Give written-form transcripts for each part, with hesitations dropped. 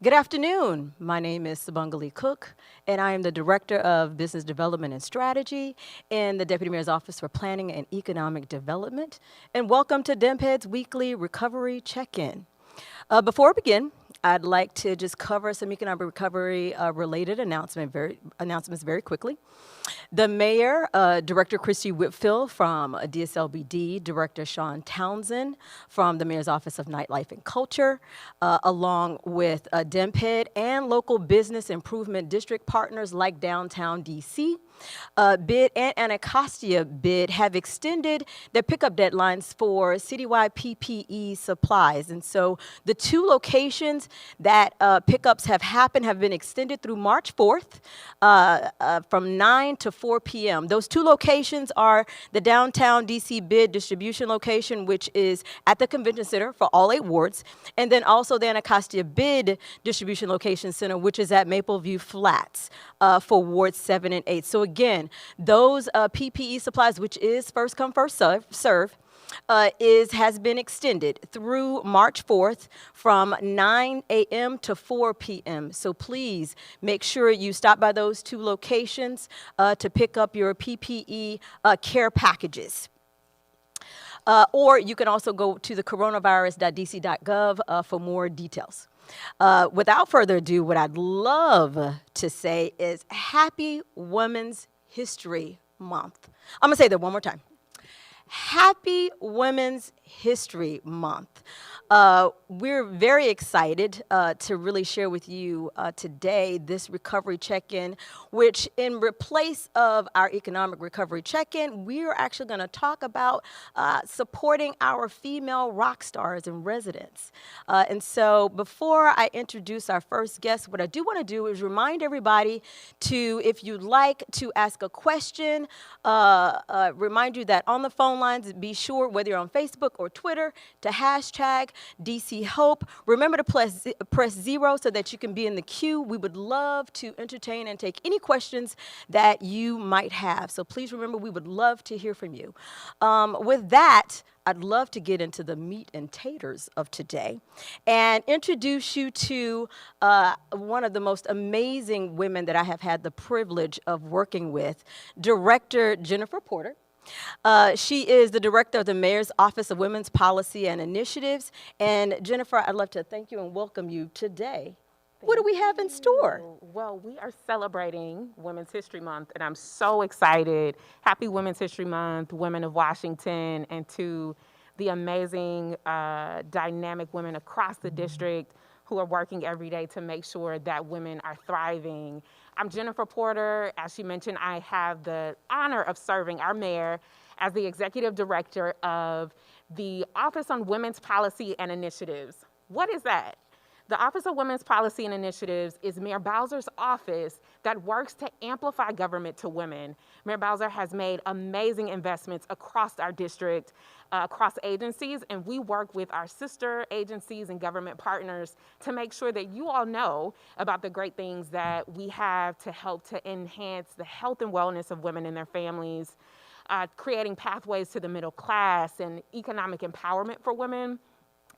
Good afternoon. My name is Sabangali Cook, and I am the Director of Business Development and Strategy in the Deputy Mayor's Office for Planning and Economic Development. And welcome to DMPED's weekly recovery check-in. Before we begin, I'd like to just cover some economic recovery related announcements very quickly. The Mayor, Director Christy Whitfield from DSLBD, Director Sean Townsend from the Mayor's Office of Nightlife and Culture, along with DMPED and local business improvement district partners like Downtown DC, BID and Anacostia BID have extended their pickup deadlines for citywide PPE supplies. And so the two locations that pickups have been extended through March 4th from 9 to 4 p.m. Those two locations are the Downtown DC BID distribution location, which is at the Convention Center for all 8 wards, and then also the Anacostia BID distribution location center, which is at Mapleview Flats for wards 7 and 8. So again, those PPE supplies, which is first come, first serve, has been extended through March 4th from 9 a.m. to 4 p.m. So please make sure you stop by those two locations to pick up your PPE care packages. Or you can also go to the coronavirus.dc.gov for more details. Without further ado, what I'd love to say is Happy Women's History Month. I'm going to say that one more time. Happy Women's History Month. We're very excited to really share with you today this recovery check-in, which in replace of our economic recovery check-in, we're actually going to talk about supporting our female rock stars and residents. And so before I introduce our first guest, what I do want to do is remind everybody to, if you'd like to ask a question, remind you that on the phone lines, be sure, whether you're on Facebook or Twitter, to hashtag DC Hope. Remember to press 0 so that you can be in the queue. We would love to entertain and take any questions that you might have. So please remember, we would love to hear from you. With that, I'd love to get into the meat and taters of today and introduce you to one of the most amazing women that I have had the privilege of working with, Director Jennifer Porter. She is the director of the Mayor's Office of Women's Policy and Initiatives. And Jennifer, I'd love to thank you and welcome you today. What do we have in store? Well, we are celebrating Women's History Month, and I'm so excited. Happy Women's History Month, Women of Washington, and to the amazing, dynamic women across the district who are working every day to make sure that women are thriving. I'm Jennifer Porter. As she mentioned, I have the honor of serving our mayor as the executive director of the Office on Women's Policy and Initiatives. What is that? The Office of Women's Policy and Initiatives is Mayor Bowser's office that works to amplify government to women. Mayor Bowser has made amazing investments across our district, across agencies, and we work with our sister agencies and government partners to make sure that you all know about the great things that we have to help to enhance the health and wellness of women and their families, creating pathways to the middle class and economic empowerment for women,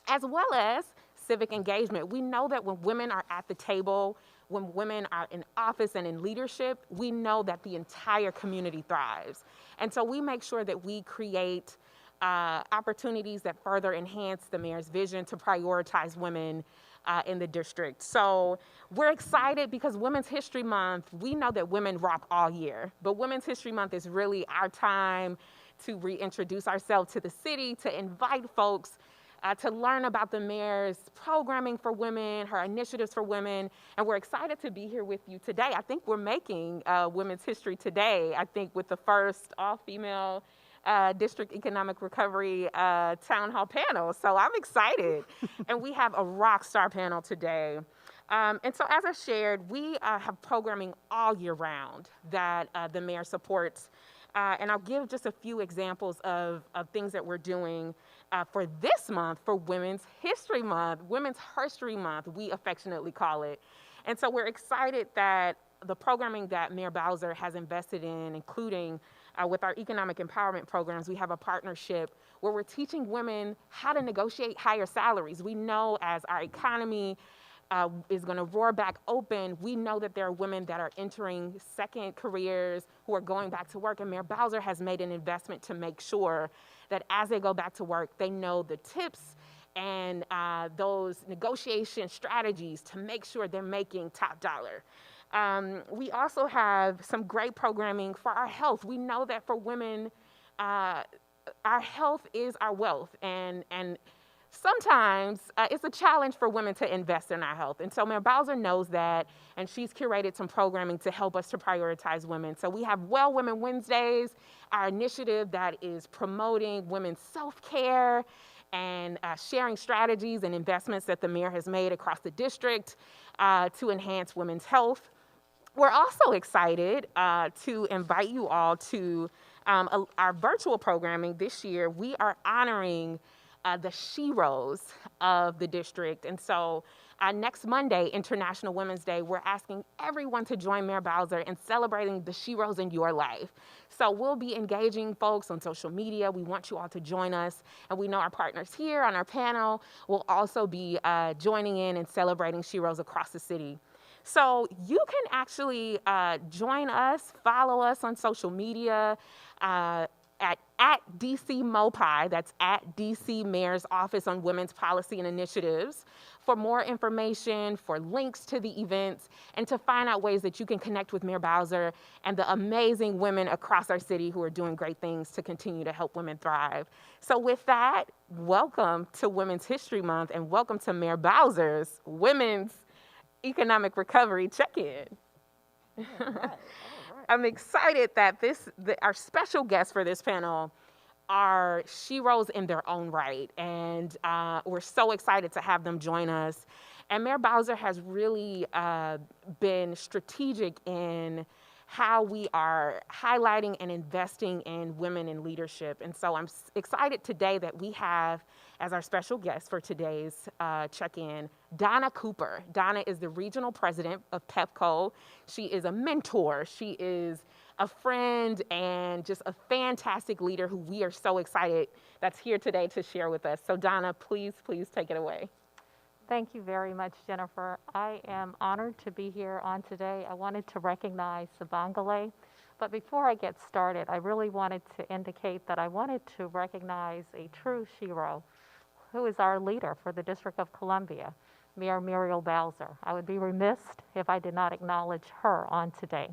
as well as civic engagement. We know that when women are at the table, when women are in office and in leadership, we know that the entire community thrives. And so we make sure that we create opportunities that further enhance the mayor's vision to prioritize women in the district. So we're excited because Women's History Month, we know that women rock all year, but Women's History Month is really our time to reintroduce ourselves to the city, to invite folks to learn about the mayor's programming for women, her initiatives for women, and we're excited to be here with you today. I think we're making women's history today, I think with the first all-female District Economic Recovery Town Hall panel, so I'm excited. And we have a rock star panel today. And so as I shared, we have programming all year round that the mayor supports. And I'll give just a few examples of things that we're doing for this month, for Women's History Month, we affectionately call it. And so we're excited that the programming that Mayor Bowser has invested in, including with our economic empowerment programs, we have a partnership where we're teaching women how to negotiate higher salaries. We know as our economy is going to roar back open, we know that there are women that are entering second careers who are going back to work. And Mayor Bowser has made an investment to make sure that as they go back to work, they know the tips and those negotiation strategies to make sure they're making top dollar. We also have some great programming for our health. We know that for women, our health is our wealth, and sometimes it's a challenge for women to invest in our health. And so Mayor Bowser knows that, and she's curated some programming to help us to prioritize women. So we have Well Women Wednesdays, our initiative that is promoting women's self-care and sharing strategies and investments that the mayor has made across the district to enhance women's health. We're also excited to invite you all to our virtual programming this year. We are honoring the sheroes of the district. And so next Monday, International Women's Day, we're asking everyone to join Mayor Bowser in celebrating the sheroes in your life. So we'll be engaging folks on social media. We want you all to join us. And we know our partners here on our panel will also be joining in and celebrating sheroes across the city. So you can actually join us, follow us on social media, at DC MOPI, that's at DC Mayor's Office on Women's Policy and Initiatives, for more information, for links to the events, and to find out ways that you can connect with Mayor Bowser and the amazing women across our city who are doing great things to continue to help women thrive. So with that, welcome to Women's History Month, and welcome to Mayor Bowser's Women's Economic Recovery Check-In. All right. I'm excited that our special guests for this panel are sheroes in their own right, and we're so excited to have them join us. And Mayor Bowser has really been strategic in how we are highlighting and investing in women in leadership. And so I'm excited today that we have, as our special guest for today's check-in, Donna Cooper. Donna is the regional president of Pepco. She is a mentor. She is a friend and just a fantastic leader who we are so excited that's here today to share with us. So Donna, please take it away. Thank you very much, Jennifer. I am honored to be here on today. I wanted to recognize Sabangale, but before I get started, I really wanted to indicate that I wanted to recognize a true shero who is our leader for the District of Columbia, Mayor Muriel Bowser. I would be remiss if I did not acknowledge her on today.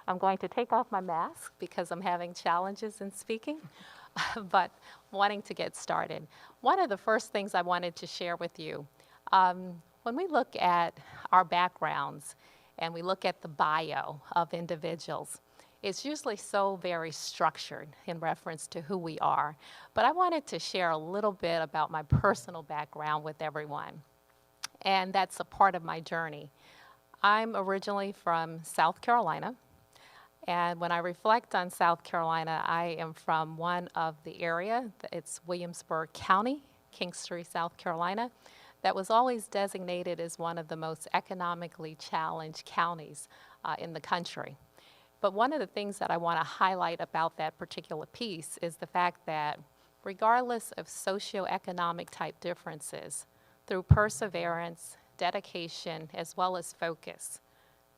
I'm going to take off my mask because I'm having challenges in speaking, but wanting to get started. One of the first things I wanted to share with you, when we look at our backgrounds and we look at the bio of individuals, it's usually so very structured in reference to who we are. But I wanted to share a little bit about my personal background with everyone. And that's a part of my journey. I'm originally from South Carolina. And when I reflect on South Carolina, I am from one of the area, it's Williamsburg County, Kingstree, South Carolina, that was always designated as one of the most economically challenged counties in the country. But one of the things that I want to highlight about that particular piece is the fact that regardless of socioeconomic type differences, through perseverance, dedication, as well as focus,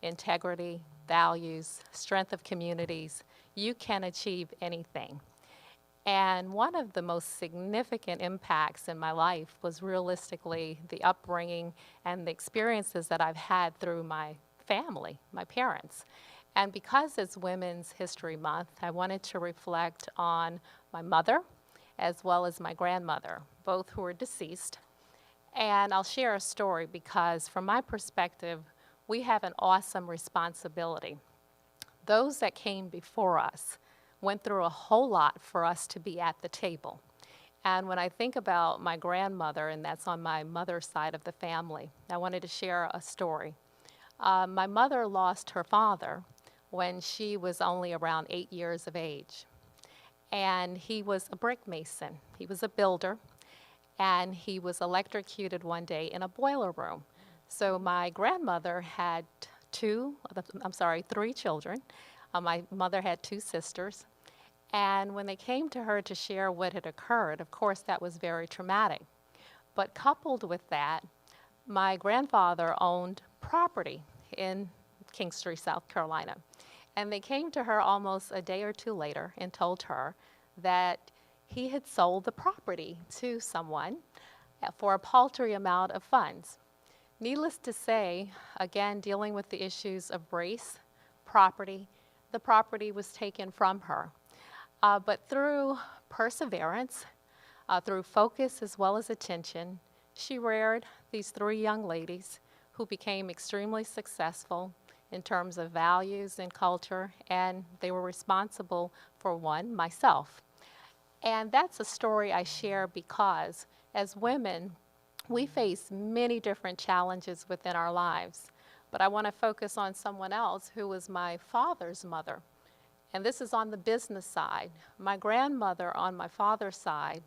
integrity, values, strength of communities, you can achieve anything. And one of the most significant impacts in my life was realistically the upbringing and the experiences that I've had through my family, my parents. And because it's Women's History Month, I wanted to reflect on my mother as well as my grandmother, both who are deceased. And I'll share a story because from my perspective, we have an awesome responsibility. Those that came before us went through a whole lot for us to be at the table. And when I think about my grandmother, and that's on my mother's side of the family, I wanted to share a story. My mother lost her father when she was only around 8 years of age. And he was a brick mason. He was a builder, and he was electrocuted one day in a boiler room. So my grandmother had three children. My mother had 2 sisters. And when they came to her to share what had occurred, of course, that was very traumatic. But coupled with that, My grandfather owned property in Kingstree, South Carolina. And they came to her almost a day or two later and told her that he had sold the property to someone for a paltry amount of funds. Needless to say, again, dealing with the issues of race, property, the property was taken from her. But through perseverance, through focus as well as attention, she reared these three young ladies who became extremely successful in terms of values and culture, and they were responsible for one, myself. And that's a story I share because as women, we face many different challenges within our lives. But I want to focus on someone else who was my father's mother. And this is on the business side. My grandmother on my father's side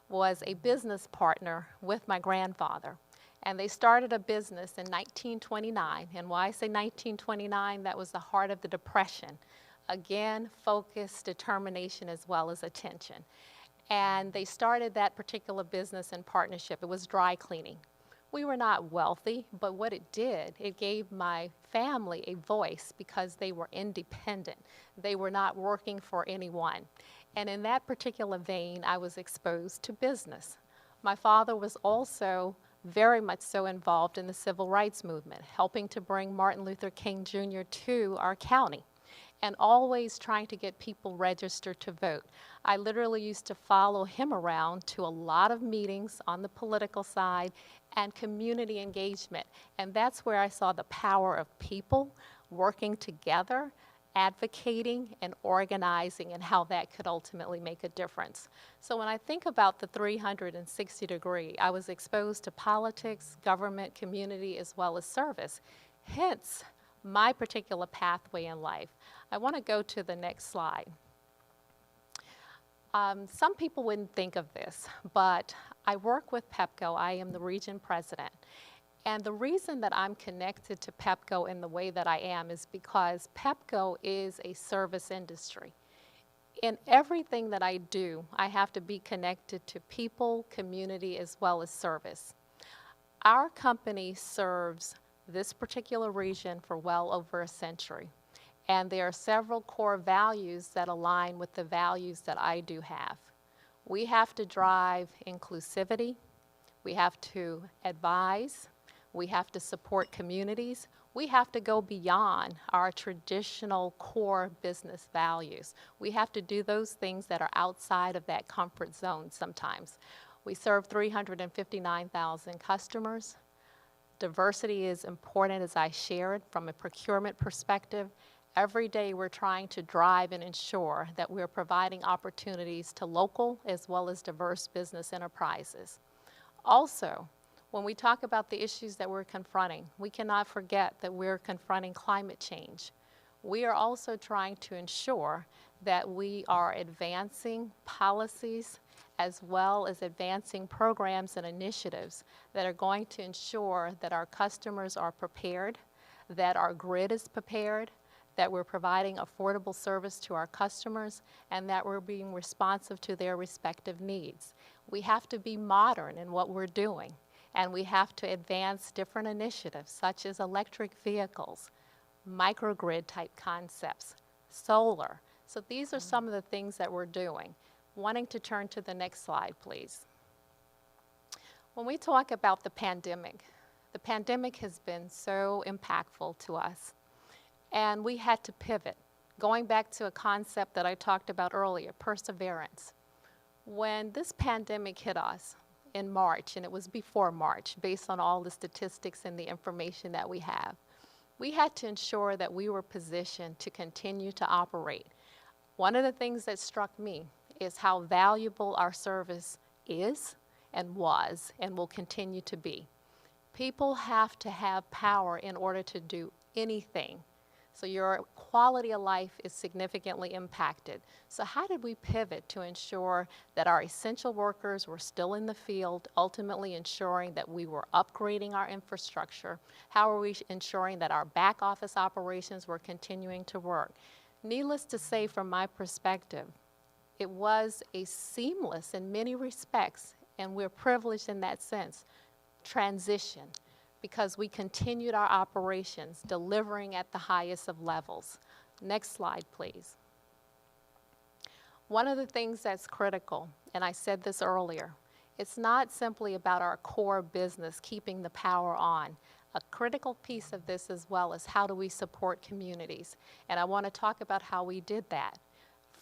was a business partner with my grandfather. And they started a business in 1929. And why I say 1929, that was the heart of the Depression. Again, focus, determination, as well as attention. And they started that particular business in partnership. It was dry cleaning. We were not wealthy, but what it did, it gave my family a voice because they were independent. They were not working for anyone. And in that particular vein, I was exposed to business. My father was also very much so involved in the civil rights movement, helping to bring Martin Luther King Jr. to our county, and always trying to get people registered to vote. I literally used to follow him around to a lot of meetings on the political side and community engagement. And that's where I saw the power of people working together, advocating and organizing, and how that could ultimately make a difference. So when I think about the 360 degree, I was exposed to politics, government, community, as well as service. Hence, my particular pathway in life. I want to go to the next slide. Some people wouldn't think of this, but I work with Pepco. I am the region president. And the reason that I'm connected to Pepco in the way that I am is because Pepco is a service industry. In everything that I do, I have to be connected to people, community, as well as service. Our company serves this particular region for well over a century. And there are several core values that align with the values that I do have. We have to drive inclusivity. We have to advise. We have to support communities. We have to go beyond our traditional core business values. We have to do those things that are outside of that comfort zone sometimes. We serve 359,000 customers. Diversity is important, as I shared, from a procurement perspective. Every day we're trying to drive and ensure that we're providing opportunities to local as well as diverse business enterprises. Also, when we talk about the issues that we're confronting, we cannot forget that we're confronting climate change. We are also trying to ensure that we are advancing policies as well as advancing programs and initiatives that are going to ensure that our customers are prepared, that our grid is prepared, that we're providing affordable service to our customers, and that we're being responsive to their respective needs. We have to be modern in what we're doing, and we have to advance different initiatives such as electric vehicles, microgrid type concepts, solar. So these are some of the things that we're doing. Wanting to turn to the next slide, please. When we talk about the pandemic has been so impactful to us. And we had to pivot, going back to a concept that I talked about earlier, perseverance. When this pandemic hit us in March, and it was before March, based on all the statistics and the information that we have, we had to ensure that we were positioned to continue to operate. One of the things that struck me is how valuable our service is and was and will continue to be. People have to have power in order to do anything. So your quality of life is significantly impacted. So how did we pivot to ensure that our essential workers were still in the field, ultimately ensuring that we were upgrading our infrastructure? How are we ensuring that our back office operations were continuing to work? Needless to say, from my perspective, it was a seamless in many respects, and we're privileged in that sense, transition. because we continued our operations, delivering at the highest of levels. Next slide, please. One of the things that's critical, and I said this earlier, it's not simply about our core business keeping the power on. A critical piece of this as well is how do we support communities? And I want to talk about how we did that.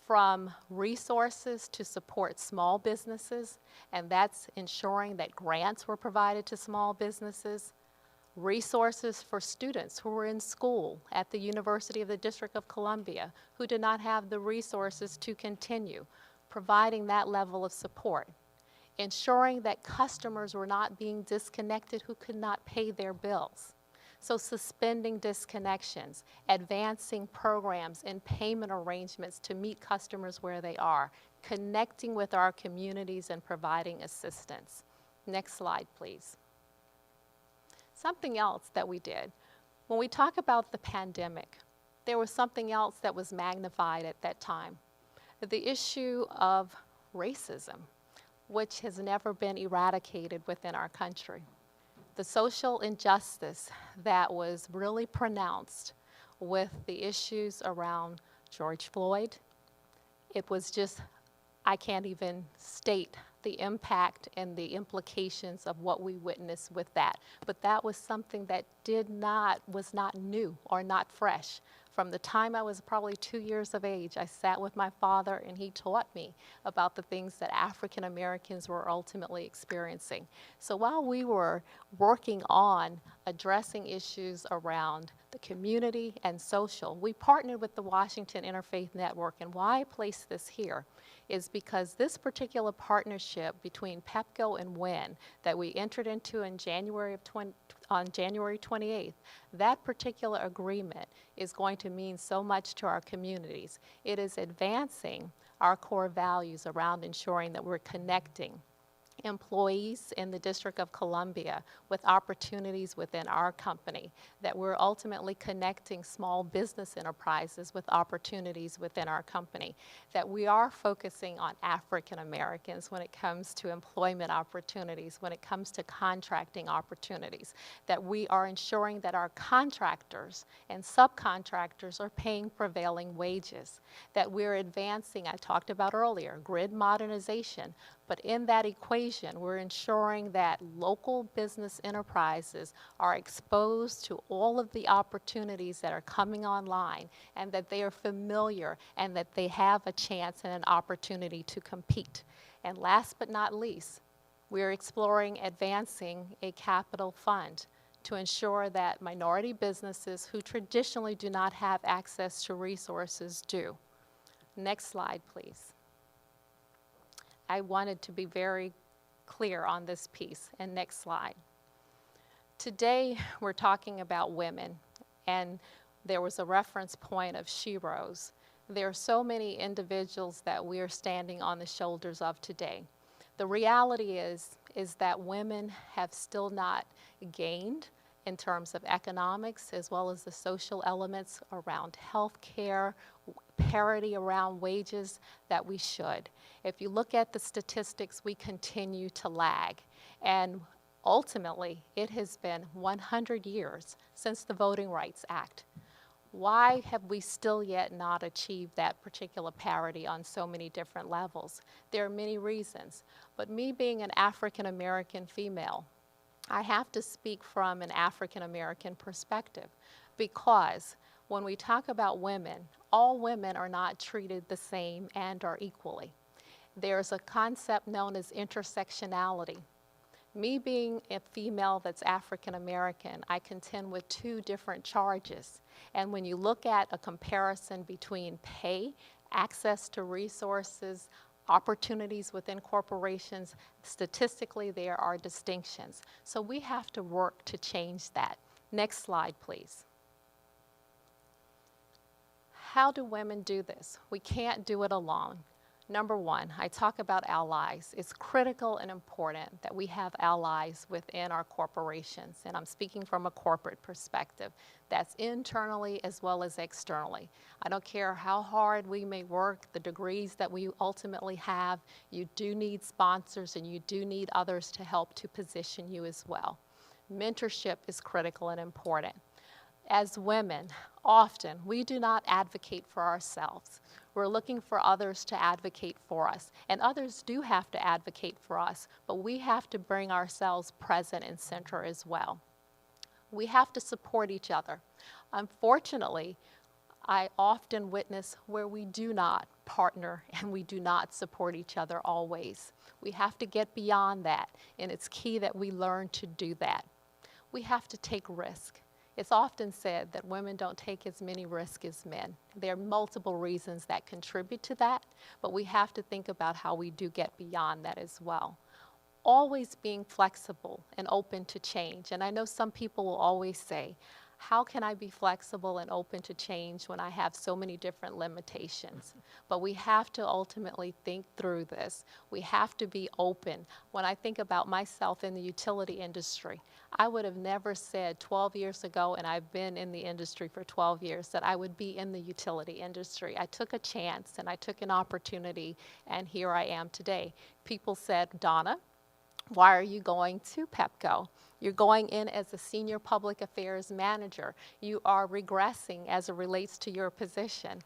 From resources to support small businesses, and that's ensuring that grants were provided to small businesses, resources for students who were in school at the University of the District of Columbia who did not have the resources to continue, providing that level of support, ensuring that customers were not being disconnected who could not pay their bills. So suspending disconnections, advancing programs and payment arrangements to meet customers where they are, connecting with our communities and providing assistance. Next slide, please. Something else that we did, when we talk about the pandemic, there was something else that was magnified at that time. The issue of racism, which has never been eradicated within our country. The social injustice that was really pronounced with the issues around George Floyd, it was just, I can't even state the impact and the implications of what we witnessed with that. But that was something that was not new or not fresh. From the time I was probably 2 years of age, I sat with my father and he taught me about the things that African Americans were ultimately experiencing. So while we were working on addressing issues around the community and social, we partnered with the Washington Interfaith Network. And why I place this here is because this particular partnership between Pepco and WIN that we entered into in on January 28th, that particular agreement is going to mean so much to our communities. It is advancing our core values around ensuring that we're connecting employees in the District of Columbia with opportunities within our company, that we're ultimately connecting small business enterprises with opportunities within our company, that we are focusing on African Americans when it comes to employment opportunities, when it comes to contracting opportunities, that we are ensuring that our contractors and subcontractors are paying prevailing wages, that we're advancing, I talked about earlier, grid modernization. But in that equation, we're ensuring that local business enterprises are exposed to all of the opportunities that are coming online and that they are familiar and that they have a chance and an opportunity to compete. And last but not least, we're exploring advancing a capital fund to ensure that minority businesses who traditionally do not have access to resources do. Next slide, please. I wanted to be very clear on this piece. And next slide. Today, we're talking about women, and there was a reference point of sheroes. There are so many individuals that we are standing on the shoulders of today. The reality is that women have still not gained in terms of economics as well as the social elements around health care, parity around wages that we should. If you look at the statistics, we continue to lag. And ultimately, it has been 100 years since the Voting Rights Act. Why have we still yet not achieved that particular parity on so many different levels? There are many reasons, but me being an African American female, I have to speak from an African American perspective, because when we talk about women, all women are not treated the same and are equally. There's a concept known as intersectionality. Me being a female that's African American, I contend with two different charges. And when you look at a comparison between pay, access to resources, opportunities within corporations, statistically there are distinctions. So we have to work to change that. Next slide, please. How do women do this? We can't do it alone. Number one, I talk about allies. It's critical and important that we have allies within our corporations, and I'm speaking from a corporate perspective. That's internally as well as externally. I don't care how hard we may work, the degrees that we ultimately have, you do need sponsors and you do need others to help to position you as well. mentorship is critical and important. As women, often we do not advocate for ourselves. We're looking for others to advocate for us, and others do have to advocate for us, but we have to bring ourselves present and center as well. We have to support each other. Unfortunately, I often witness where we do not partner and we do not support each other always. We have to get beyond that, and it's key that we learn to do that. We have to take risk. It's often said that women don't take as many risks as men. There are multiple reasons that contribute to that, but we have to think about how we do get beyond that as well. Always being flexible and open to change. And I know some people will always say, how can I be flexible and open to change when I have so many different limitations? But we have to ultimately think through this. We have to be open. When I think about myself in the utility industry, I would have never said 12 years ago, and I've been in the industry for 12 years, that I would be in the utility industry. I took a chance and I took an opportunity, and here I am today. People said, Donna, why are you going to Pepco? You're going in as a senior public affairs manager. You are regressing as it relates to your position.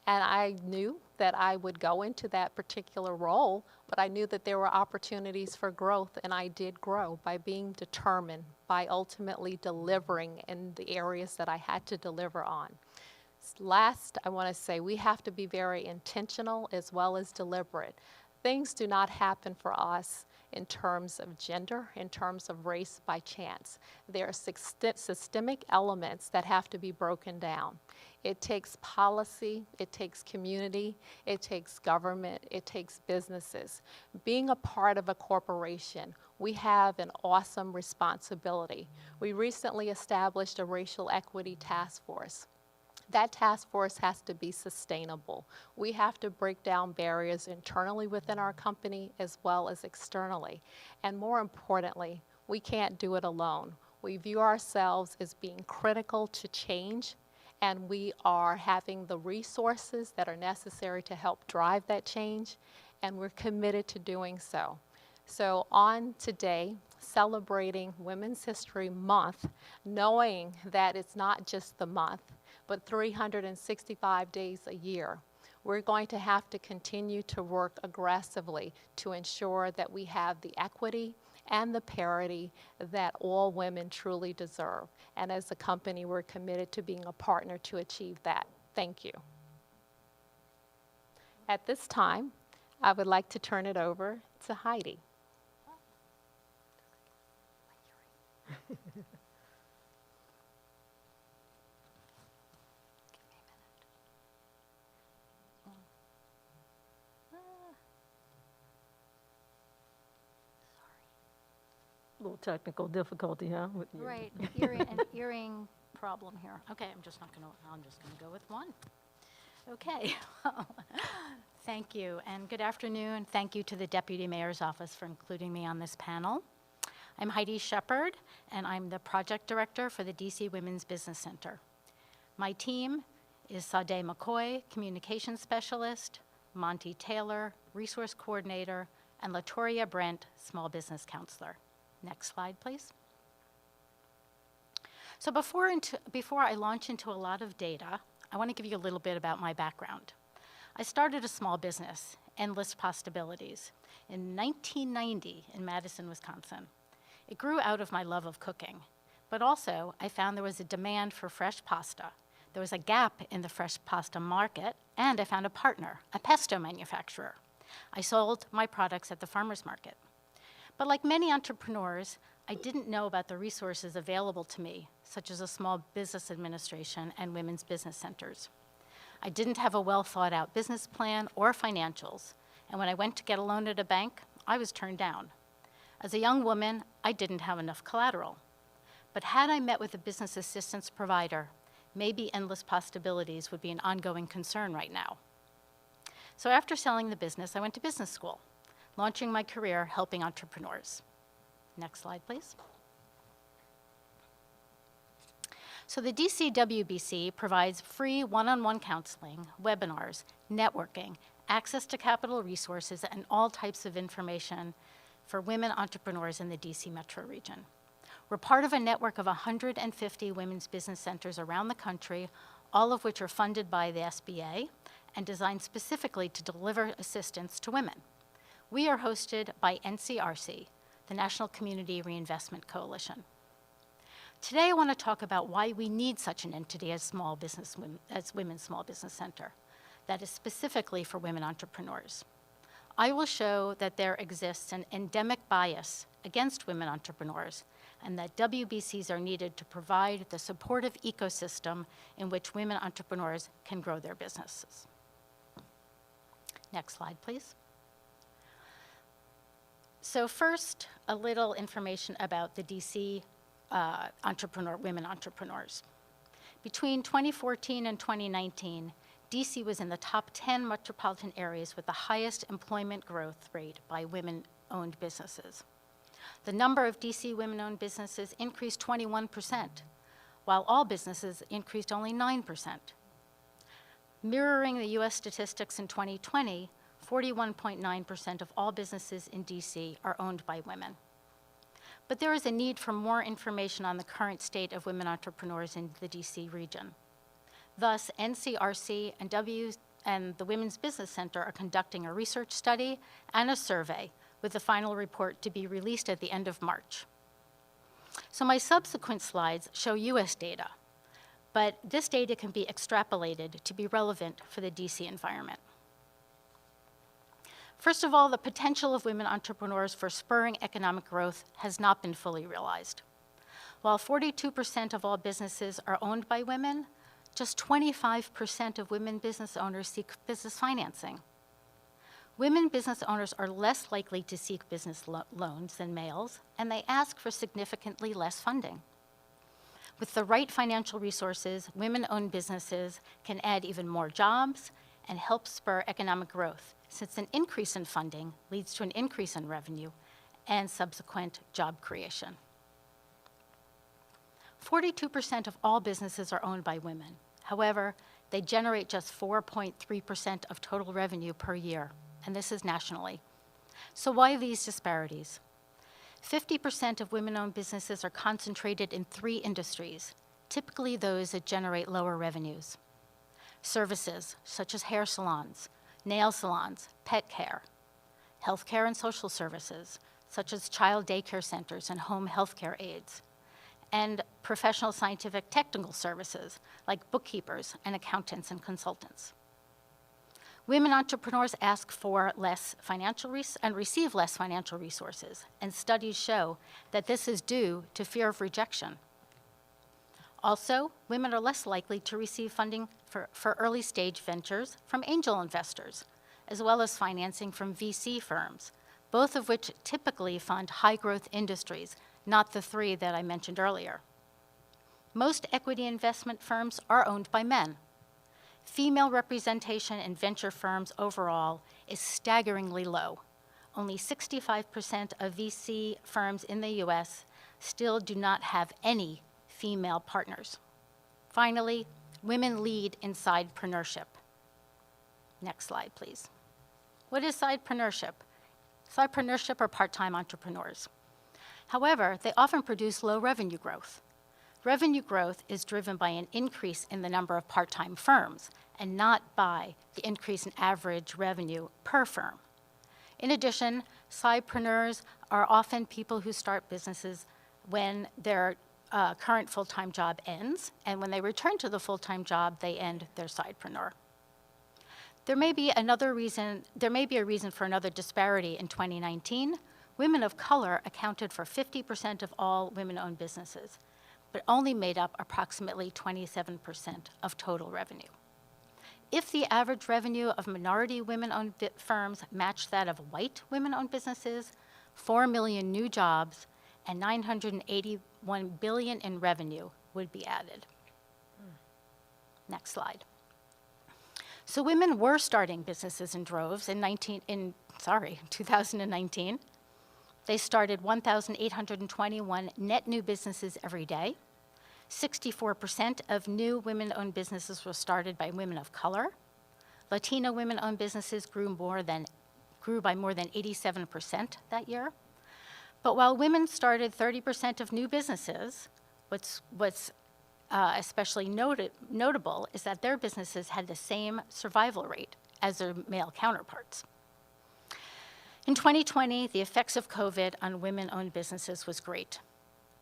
And I knew that I would go into that particular role, but I knew that there were opportunities for growth, and I did grow by being determined, by ultimately delivering in the areas that I had to deliver on. Last, I want to say we have to be very intentional as well as deliberate. Things do not happen for us in terms of gender, in terms of race by chance. There are systemic elements that have to be broken down. It takes policy, it takes community, it takes government, it takes businesses. Being a part of a corporation, we have an awesome responsibility. We recently established a racial equity task force. That task force has to be sustainable. We have to break down barriers internally within our company as well as externally. And more importantly, we can't do it alone. We view ourselves as being critical to change, and we are having the resources that are necessary to help drive that change, and we're committed to doing so. So on today, celebrating Women's History Month, knowing that it's not just the month, but 365 days a year. We're going to have to continue to work aggressively to ensure that we have the equity and the parity that all women truly deserve. And as a company, we're committed to being a partner to achieve that. Thank you. At this time, I would like to turn it over to Heidi. A little technical difficulty, huh? Right, an earring problem here. Okay, I'm just gonna go with one. Okay, thank you, and good afternoon. Thank you to the Deputy Mayor's Office for including me on this panel. I'm Heidi Shepard, and I'm the Project Director for the DC Women's Business Center. My team is Sade McCoy, Communications Specialist, Monty Taylor, Resource Coordinator, and Latoria Brent, Small Business Counselor. Next slide, please. So before I launch into a lot of data, I want to give you a little bit about my background. I started a small business, Endless Possibilities, in 1990 in Madison, Wisconsin. It grew out of my love of cooking, but also I found there was a demand for fresh pasta. There was a gap in the fresh pasta market, and I found a partner, a pesto manufacturer. I sold my products at the farmer's market. But like many entrepreneurs, I didn't know about the resources available to me, such as a small business administration and women's business centers. I didn't have a well-thought-out business plan or financials, and when I went to get a loan at a bank, I was turned down. As a young woman, I didn't have enough collateral. But had I met with a business assistance provider, maybe Endless Possibilities would be an ongoing concern right now. So after selling the business, I went to business school, launching my career helping entrepreneurs. Next slide, please. So the DCWBC provides free one-on-one counseling, webinars, networking, access to capital resources, and all types of information for women entrepreneurs in the DC metro region. We're part of a network of 150 women's business centers around the country, all of which are funded by the SBA and designed specifically to deliver assistance to women. We are hosted by NCRC, the National Community Reinvestment Coalition. Today I want to talk about why we need such an entity as Women's Small Business Center that is specifically for women entrepreneurs. I will show that there exists an endemic bias against women entrepreneurs and that WBCs are needed to provide the supportive ecosystem in which women entrepreneurs can grow their businesses. Next slide, please. So first, a little information about the DC women entrepreneurs. Between 2014 and 2019, DC was in the top 10 metropolitan areas with the highest employment growth rate by women-owned businesses. The number of DC women-owned businesses increased 21%, while all businesses increased only 9%. Mirroring the US statistics in 2020, 41.9% of all businesses in DC are owned by women. But there is a need for more information on the current state of women entrepreneurs in the DC region. Thus, NCRC and the Women's Business Center are conducting a research study and a survey with the final report to be released at the end of March. So my subsequent slides show US data, but this data can be extrapolated to be relevant for the DC environment. First of all, the potential of women entrepreneurs for spurring economic growth has not been fully realized. While 42% of all businesses are owned by women, just 25% of women business owners seek business financing. Women business owners are less likely to seek business loans than males, and they ask for significantly less funding. With the right financial resources, women-owned businesses can add even more jobs and help spur economic growth, since an increase in funding leads to an increase in revenue and subsequent job creation. 42% of all businesses are owned by women. However, they generate just 4.3% of total revenue per year, and this is nationally. So why these disparities? 50% of women-owned businesses are concentrated in 3 industries, typically those that generate lower revenues. Services, such as hair salons, nail salons, pet care, healthcare and social services, such as child daycare centers and home healthcare aides, and professional scientific technical services like bookkeepers and accountants and consultants. Women entrepreneurs ask for less financial and receive less financial resources, and studies show that this is due to fear of rejection. Also, women are less likely to receive funding for early stage ventures from angel investors, as well as financing from VC firms, both of which typically fund high growth industries, not the 3 that I mentioned earlier. Most equity investment firms are owned by men. Female representation in venture firms overall is staggeringly low. Only 65% of VC firms in the US still do not have any female partners. Finally, women lead in sidepreneurship. Next slide, please. What is sidepreneurship? Sidepreneurship are part-time entrepreneurs. However, they often produce low revenue growth. Revenue growth is driven by an increase in the number of part-time firms and not by the increase in average revenue per firm. In addition, sidepreneurs are often people who start businesses when their current full-time job ends, and when they return to the full-time job, they end their sidepreneur. There may be a reason for another disparity in 2019. Women of color accounted for 50% of all women-owned businesses, but only made up approximately 27% of total revenue. If the average revenue of minority women-owned firms matched that of white women-owned businesses, 4 million new jobs and $981 billion in revenue would be added. Next slide. So women were starting businesses in droves in 2019. They started 1,821 net new businesses every day. 64% of new women-owned businesses were started by women of color. Latino women-owned businesses grew by more than 87% that year. But while women started 30% of new businesses, what's especially notable is that their businesses had the same survival rate as their male counterparts. In 2020, the effects of COVID on women-owned businesses was great.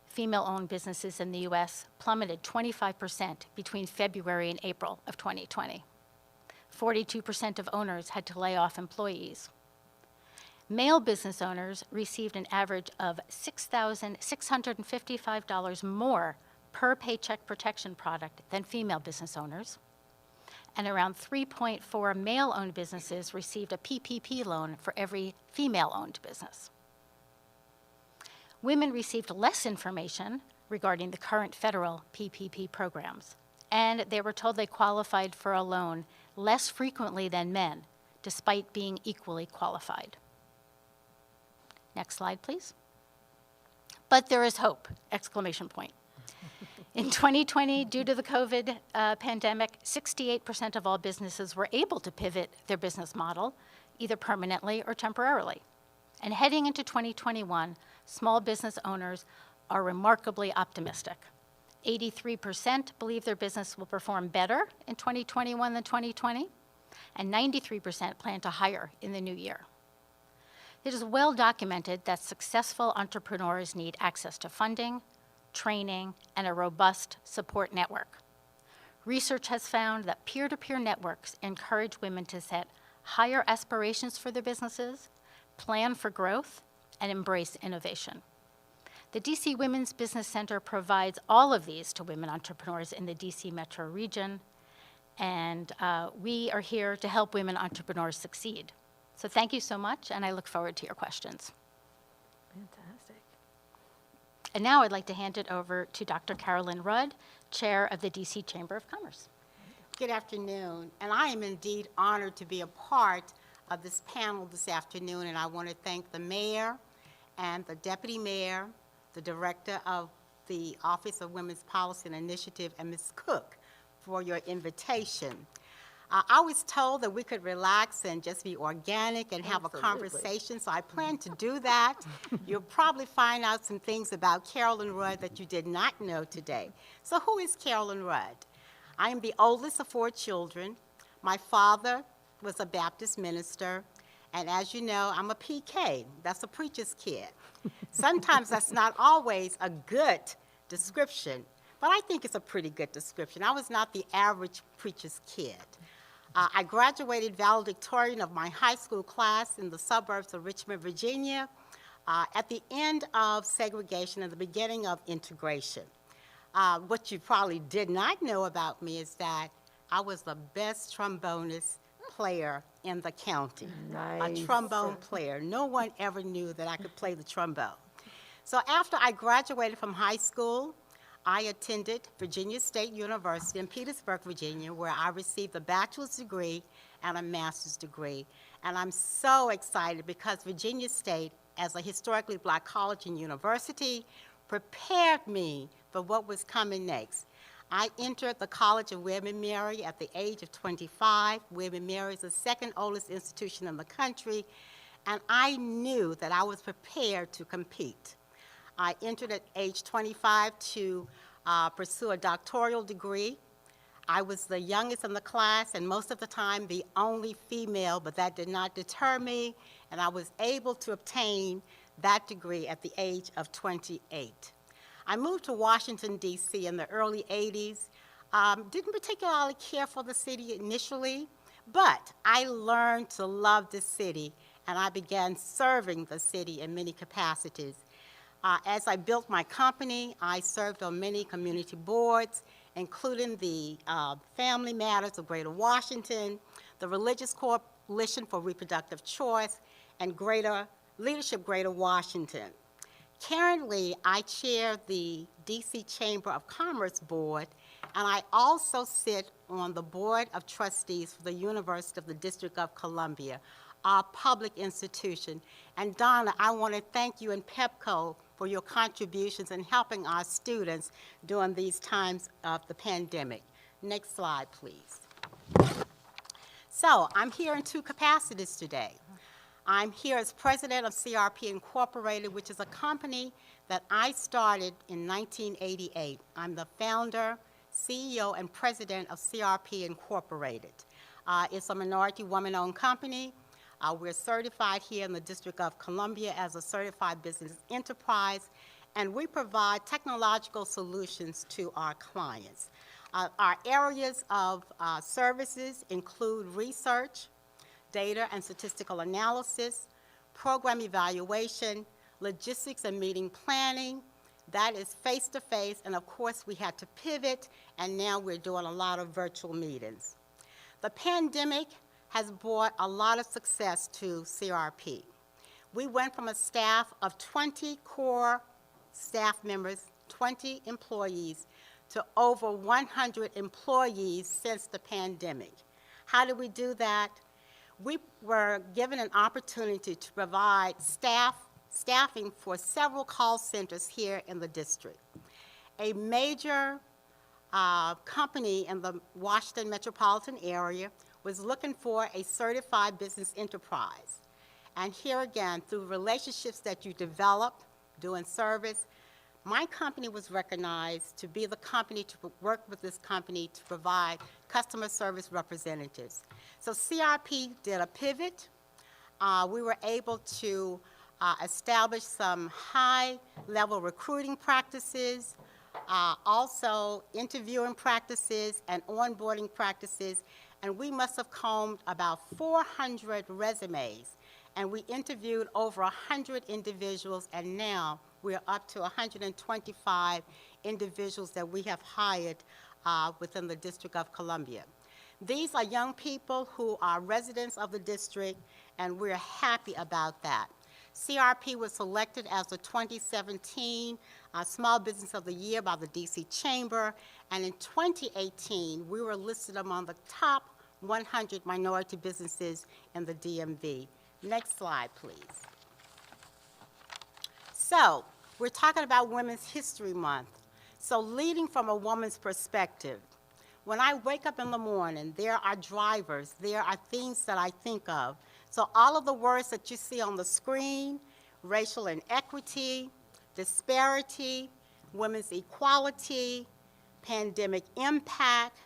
Female-owned businesses in the US plummeted 25% between February and April of 2020. 42% of owners had to lay off employees. Male business owners received an average of $6,655 more per Paycheck Protection product than female business owners. And around 3.4 male-owned businesses received a PPP loan for every female-owned business. Women received less information regarding the current federal PPP programs, and they were told they qualified for a loan less frequently than men, despite being equally qualified. Next slide, please. But there is hope, exclamation point. In 2020, due to the COVID pandemic, 68% of all businesses were able to pivot their business model, either permanently or temporarily. And heading into 2021, small business owners are remarkably optimistic. 83% believe their business will perform better in 2021 than 2020, and 93% plan to hire in the new year. It is well documented that successful entrepreneurs need access to funding, training, and a robust support network. Research has found that peer-to-peer networks encourage women to set higher aspirations for their businesses, plan for growth, and embrace innovation. The DC Women's Business Center provides all of these to women entrepreneurs in the DC metro region, and we are here to help women entrepreneurs succeed. So thank you so much, and I look forward to your questions. Fantastic. And now I'd like to hand it over to Dr. Carolyn Rudd, Chair of the DC Chamber of Commerce. Good afternoon, and I am indeed honored to be a part of this panel this afternoon, and I want to thank the mayor and the deputy mayor, the director of the Office of Women's Policy and Initiative, and Ms. Cook for your invitation. I was told that we could relax and just be organic and have a conversation, so I plan to do that. You'll probably find out some things about Carolyn Rudd that you did not know today. So who is Carolyn Rudd? I am the oldest of 4 children. My father was a Baptist minister, and as you know, I'm a PK. That's a preacher's kid. Sometimes that's not always a good description, but I think it's a pretty good description. I was not the average preacher's kid. I graduated valedictorian of my high school class in the suburbs of Richmond, Virginia, at the end of segregation and the beginning of integration. What you probably did not know about me is that I was the best trombonist player in the county. Nice. A trombone player. No one ever knew that I could play the trombone. So after I graduated from high school, I attended Virginia State University in Petersburg, Virginia, where I received a bachelor's degree and a master's degree. And I'm so excited because Virginia State, as a historically black college and university, prepared me for what was coming next. I entered the College of William & Mary at the age of 25. William & Mary is the second oldest institution in the country, and I knew that I was prepared to compete. I entered at age 25 to pursue a doctoral degree. I was the youngest in the class and most of the time the only female, but that did not deter me, and I was able to obtain that degree at the age of 28. I moved to Washington, D.C. in the early 80s. Didn't particularly care for the city initially, but I learned to love the city, and I began serving the city in many capacities. As I built my company, I served on many community boards, including the Family Matters of Greater Washington, the Religious Coalition for Reproductive Choice, and Leadership Greater Washington. Currently, I chair the DC Chamber of Commerce Board, and I also sit on the Board of Trustees for the University of the District of Columbia, our public institution. And Donna, I want to thank you and Pepco for your contributions in helping our students during these times of the pandemic. Next slide, please. So I'm here in 2 capacities today. I'm here as president of CRP Incorporated, which is a company that I started in 1988. I'm the founder, CEO, and president of CRP Incorporated. It's a minority woman-owned company. We're certified here in the District of Columbia as a certified business enterprise, and we provide technological solutions to our clients. Our areas of services include research, data and statistical analysis, program evaluation, logistics and meeting planning. That is face-to-face, and of course we had to pivot, and now we're doing a lot of virtual meetings. The pandemic has brought a lot of success to CRP. We went from a staff of 20 core staff members, 20 employees, to over 100 employees since the pandemic. How did we do that? We were given an opportunity to provide staffing for several call centers here in the district. A major company in the Washington metropolitan area was looking for a certified business enterprise. And here again, through relationships that you develop doing service, my company was recognized to be the company to work with this company to provide customer service representatives. So CRP did a pivot. We were able to establish some high-level recruiting practices, also interviewing practices and onboarding practices, and we must have combed about 400 resumes, and we interviewed over 100 individuals, and now we're up to 125 individuals that we have hired within the District of Columbia. These are young people who are residents of the district, and we're happy about that. CRP was selected as the 2017 Small Business of the Year by the DC Chamber, and in 2018, we were listed among the top 100 minority businesses in the DMV. Next slide, please. So, we're talking about Women's History Month. So, leading from a woman's perspective, when I wake up in the morning, there are drivers, there are things that I think of. So, all of the words that you see on the screen, racial inequity, disparity, women's equality, pandemic impact,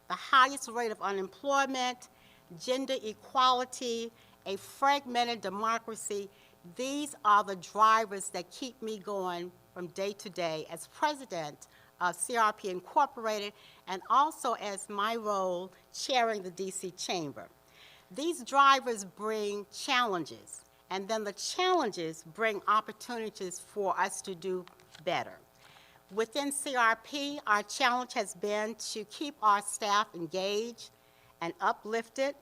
the highest rate of unemployment, gender equality, a fragmented democracy, these are the drivers that keep me going from day to day as president of CRP Incorporated and also as my role chairing the DC Chamber. These drivers bring challenges, and then the challenges bring opportunities for us to do better. Within CRP, our challenge has been to keep our staff engaged and uplifted.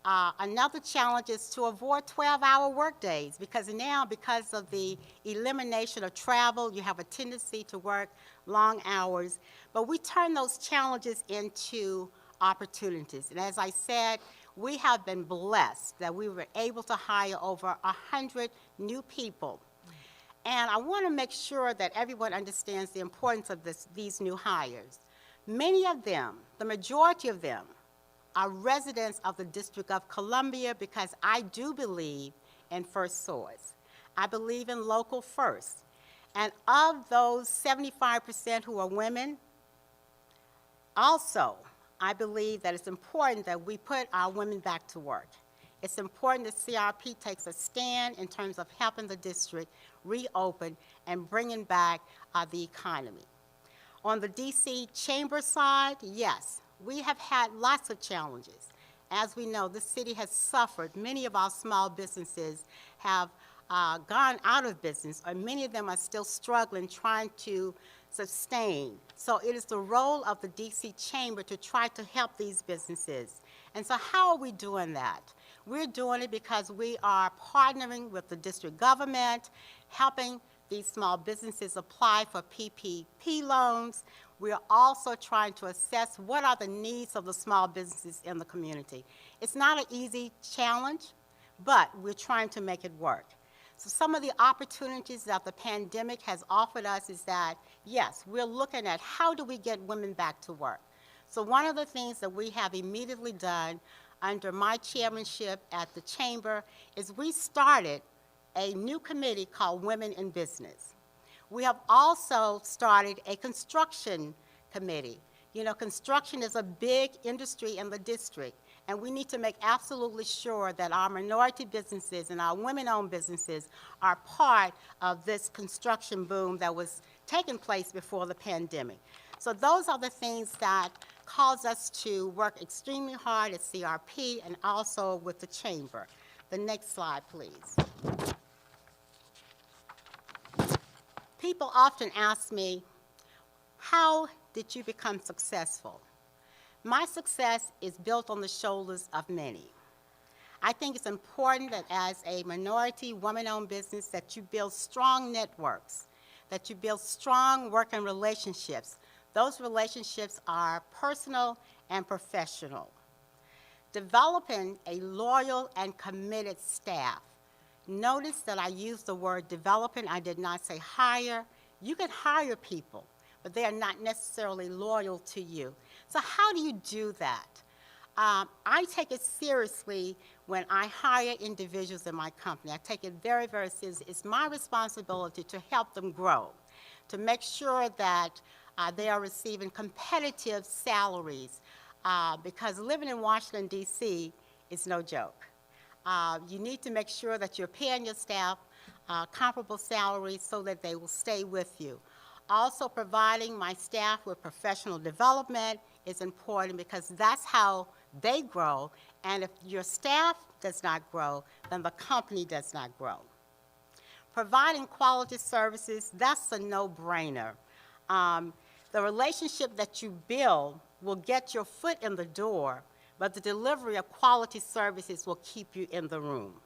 Another challenge is to avoid 12-hour workdays, because now, because of the elimination of travel, you have a tendency to work long hours. But we turn those challenges into opportunities. And as I said, we have been blessed that we were able to hire over 100 new people. And I want to make sure that everyone understands the importance of these new hires. Many of them, the majority of them, are residents of the District of Columbia, because I do believe in first source. I believe in local first. And of those 75% who are women, also, I believe that it's important that we put our women back to work. It's important that CRP takes a stand in terms of helping the district reopen and bringing back the economy. On the DC Chamber side, yes, we have had lots of challenges. As we know, the city has suffered. Many of our small businesses have gone out of business, or many of them are still struggling, trying to sustain. So it is the role of the DC Chamber to try to help these businesses. And so how are we doing that? We're doing it because we are partnering with the district government, helping these small businesses apply for PPP loans. We are also trying to assess what are the needs of the small businesses in the community. It's not an easy challenge, but we're trying to make it work. So some of the opportunities that the pandemic has offered us is that, yes, we're looking at how do we get women back to work. So one of the things that we have immediately done under my chairmanship at the Chamber is we started a new committee called Women in Business. We have also started a construction committee. You know, construction is a big industry in the district, and we need to make absolutely sure that our minority businesses and our women-owned businesses are part of this construction boom that was taking place before the pandemic. So those are the things that cause us to work extremely hard at CRP and also with the Chamber. The next slide, please. People often ask me, how did you become successful? My success is built on the shoulders of many. I think it's important that as a minority woman-owned business that you build strong networks, that you build strong working relationships. Those relationships are personal and professional. Developing a loyal and committed staff. Notice that I used the word developing. I did not say hire. You can hire people, but they are not necessarily loyal to you. So how do you do that? I take it seriously when I hire individuals in my company. I take it very, very seriously. It's my responsibility to help them grow, to make sure that they are receiving competitive salaries, because living in Washington, D.C. is no joke. You need to make sure that you're paying your staff comparable salaries so that they will stay with you. Also, providing my staff with professional development is important because that's how they grow, and if your staff does not grow, then the company does not grow. Providing quality services, that's a no-brainer. The relationship that you build will get your foot in the door, but the delivery of quality services will keep you in the room.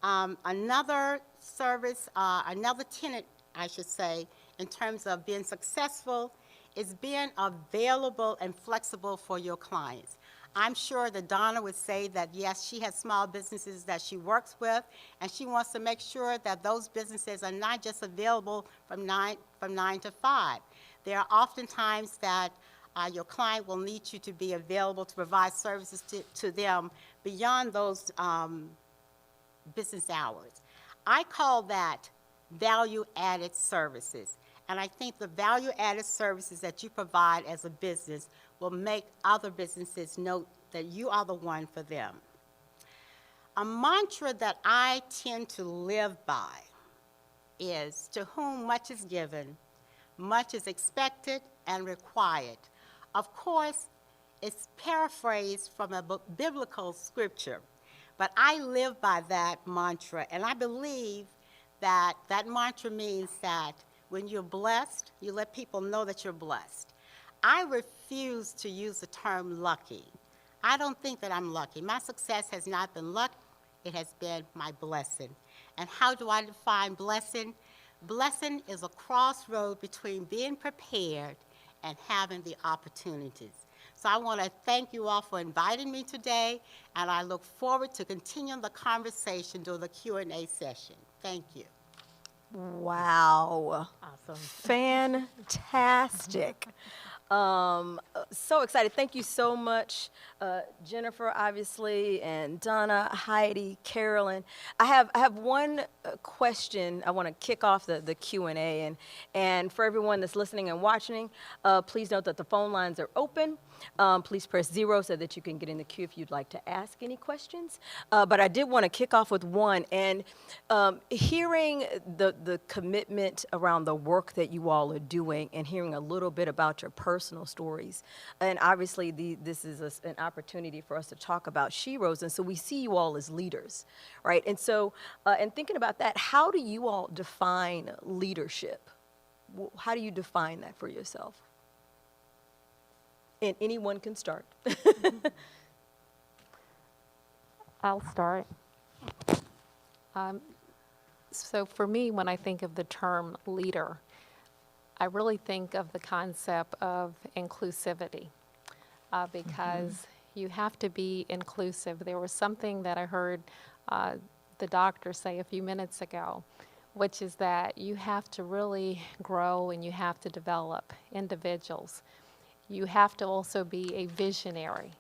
Another service, another tenet, I should say, in terms of being successful is being available and flexible for your clients. I'm sure that Donna would say that, yes, she has small businesses that she works with, and she wants to make sure that those businesses are not just available from 9 to 5. There are often times that your client will need you to be available to provide services to them beyond those business hours. I call that value-added services. And I think the value-added services that you provide as a business will make other businesses know that you are the one for them. A mantra that I tend to live by is, to whom much is given, much is expected and required. Of course, it's paraphrased from a biblical scripture, but I live by that mantra, and I believe that that mantra means that when you're blessed, you let people know that you're blessed. I refuse to use the term lucky. I don't think that I'm lucky. My success has not been luck, it has been my blessing. And how do I define blessing? Blessing is a crossroad between being prepared and having the opportunities. So I want to thank you all for inviting me today, and I look forward to continuing the conversation during the Q&A session. Thank you. Wow. Awesome. Fantastic. So excited. Thank you so much, Jennifer, obviously, and Donna, Heidi, Carolyn. I have one question. I want to kick off the Q&A, and for everyone that's listening and watching, please note that the phone lines are open. Please press 0 so that you can get in the queue if you'd like to ask any questions. But I did want to kick off with one, and hearing the commitment around the work that you all are doing and hearing a little bit about your personal stories. And obviously, this is an opportunity for us to talk about Sheroes, and so we see you all as leaders, right? And so, and thinking about that, how do you all define leadership? How do you define that for yourself? And anyone can start. I'll start. So for me, when I think of the term leader, I really think of the concept of inclusivity, because you have to be inclusive. There was something that I heard the doctor say a few minutes ago, which is that you have to really grow and you have to develop individuals. You have to also be a visionary.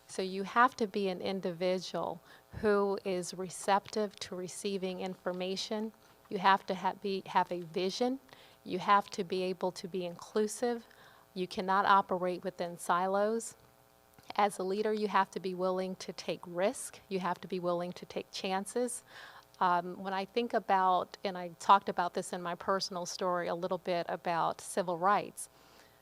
So you have to be an individual who is receptive to receiving information. You have to have a vision. You have to be able to be inclusive. You cannot operate within silos. As a leader, you have to be willing to take risk. You have to be willing to take chances. When I think about, and I talked about this in my personal story a little bit about civil rights,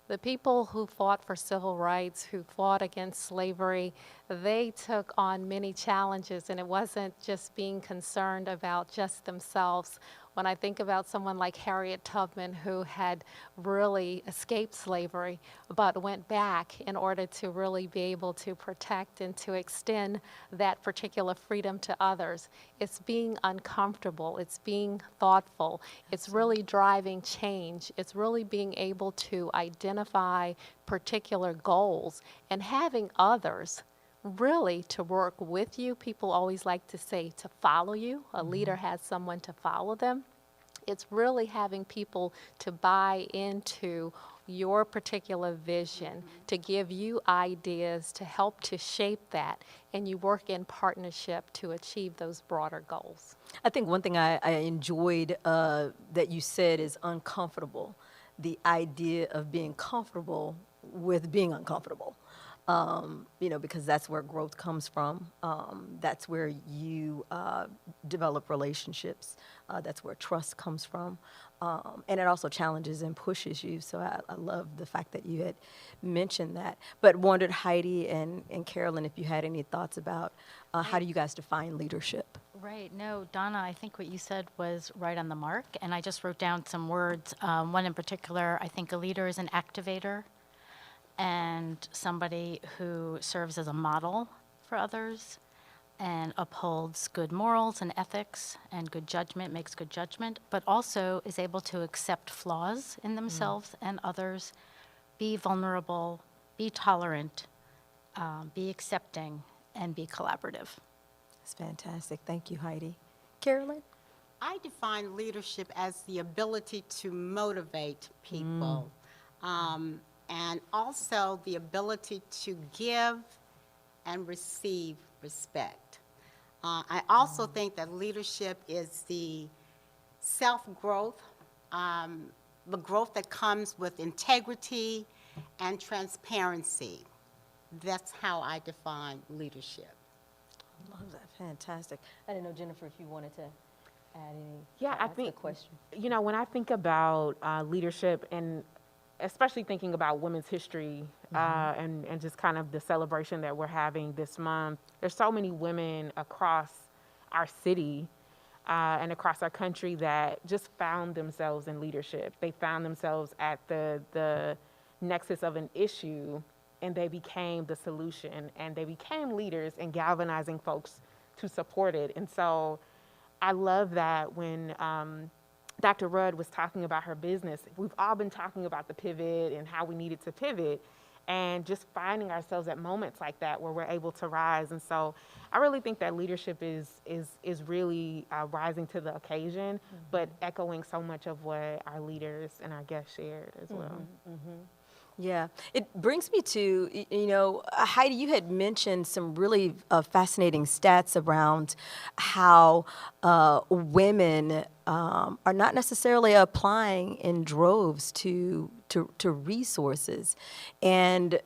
the people who fought for civil rights, who fought against slavery, they took on many challenges, and it wasn't just being concerned about just themselves. When I think about someone like Harriet Tubman, who had really escaped slavery, but went back in order to really be able to protect and to extend that particular freedom to others, it's being uncomfortable, it's being thoughtful, it's really driving change, it's really being able to identify particular goals and having others really to work with you. People always like to say to follow you. A leader has someone to follow them. It's really having people to buy into your particular vision, to give you ideas, to help to shape that, and you work in partnership to achieve those broader goals. I think one thing I enjoyed that you said is uncomfortable, the idea of being comfortable with being uncomfortable. Because that's where growth comes from. That's where you develop relationships. That's where trust comes from. And it also challenges and pushes you. So I love the fact that you had mentioned that. But wondered, Heidi and Carolyn, if you had any thoughts about how do you guys define leadership? Right. No, Donna, I think what you said was right on the mark. And I just wrote down some words. One in particular, I think a leader is an activator and somebody who serves as a model for others and upholds good morals and ethics and good judgment, makes good judgment, but also is able to accept flaws in themselves and others, be vulnerable, be tolerant, be accepting, and be collaborative. That's fantastic. Thank you, Heidi. Carolyn? I define leadership as the ability to motivate people, and also the ability to give and receive respect. I also think that leadership is the self-growth, the growth that comes with integrity and transparency. That's how I define leadership. Love that. Fantastic. I didn't know, Jennifer, if you wanted to add any. Yeah, I That's a think, good question. when I think about leadership, and especially thinking about Women's History and just kind of the celebration that we're having this month, there's so many women across our city and across our country that just found themselves in leadership. They found themselves at the nexus of an issue, and they became the solution, and they became leaders and galvanizing folks to support it. And so I love that when Dr. Rudd was talking about her business, we've all been talking about the pivot and how we needed to pivot, and just finding ourselves at moments like that where we're able to rise. And so I really think that leadership is really rising to the occasion, but echoing so much of what our leaders and our guests shared as well. Yeah, it brings me to, Heidi, you had mentioned some really fascinating stats around how women are not necessarily applying in droves to resources. And,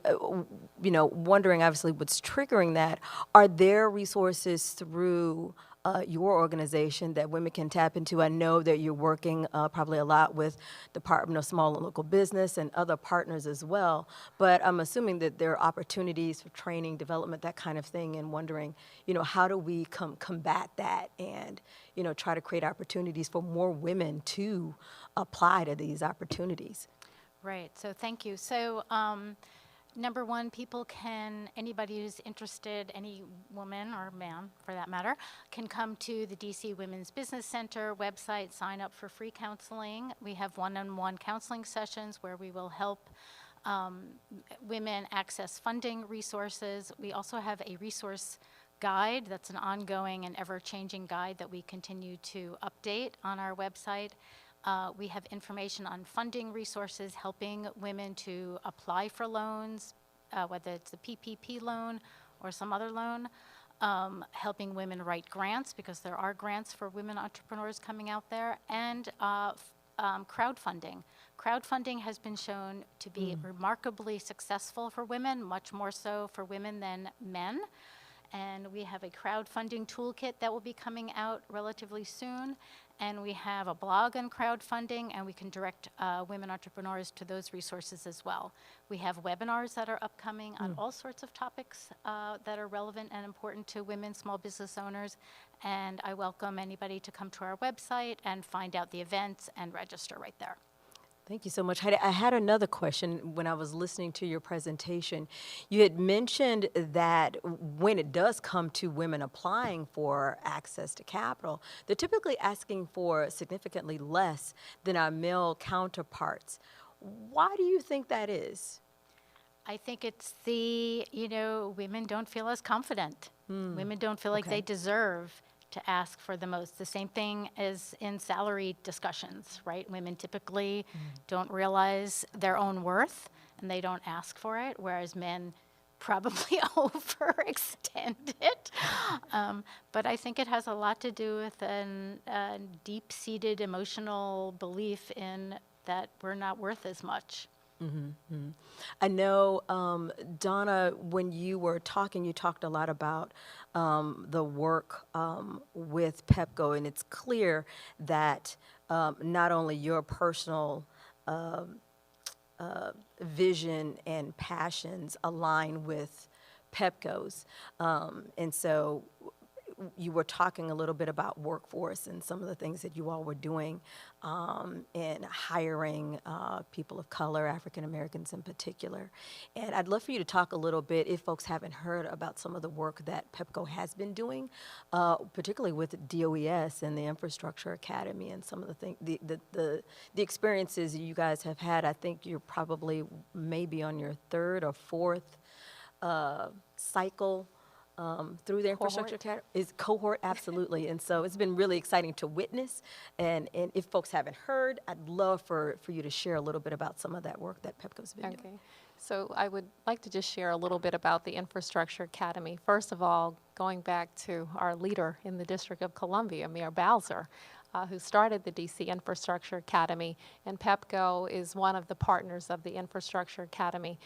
wondering obviously what's triggering that. Are there resources through your organization that women can tap into? I know that you're working probably a lot with Department of Small and Local Business and other partners as well, but I'm assuming that there are opportunities for training, development, that kind of thing, and wondering, how do we combat that and, try to create opportunities for more women to apply to these opportunities? Right. So thank you. So number one, anybody who's interested, any woman or man for that matter, can come to the DC Women's Business Center website, sign up for free counseling. We have one-on-one counseling sessions where we will help women access funding resources. We also have a resource guide that's an ongoing and ever-changing guide that we continue to update on our website. We have information on funding resources, helping women to apply for loans, whether it's a PPP loan or some other loan, helping women write grants, because there are grants for women entrepreneurs coming out there, and crowdfunding. Crowdfunding has been shown to be remarkably successful for women, much more so for women than men. And we have a crowdfunding toolkit that will be coming out relatively soon. And we have a blog on crowdfunding, and we can direct women entrepreneurs to those resources as well. We have webinars that are upcoming on all sorts of topics that are relevant and important to women small business owners. And I welcome anybody to come to our website and find out the events and register right there. Thank you so much, Heidi. I had another question when I was listening to your presentation. You had mentioned that when it does come to women applying for access to capital, they're typically asking for significantly less than our male counterparts. Why do you think that is? I think it's women don't feel as confident. Women don't feel like they deserve to ask for the most. The same thing as in salary discussions, right? Women typically don't realize their own worth, and they don't ask for it, whereas men probably overextend it. But I think it has a lot to do with a deep-seated emotional belief in that we're not worth as much. I know, Donna, when you were talking, you talked a lot about the work with Pepco, and it's clear that not only your personal vision and passions align with Pepco's, and so you were talking a little bit about workforce and some of the things that you all were doing in hiring people of color, African Americans in particular. And I'd love for you to talk a little bit, if folks haven't heard, about some of the work that Pepco has been doing, particularly with DOES and the Infrastructure Academy and some of the things, the experiences you guys have had. I think you're probably maybe on your third or fourth cycle through the Infrastructure Academy. Is cohort, absolutely. And so it's been really exciting to witness. And if folks haven't heard, I'd love for you to share a little bit about some of that work that Pepco's been doing. So I would like to just share a little bit about the Infrastructure Academy. First of all, going back to our leader in the District of Columbia, Mayor Bowser, who started the DC Infrastructure Academy, and Pepco is one of the partners of the Infrastructure Academy.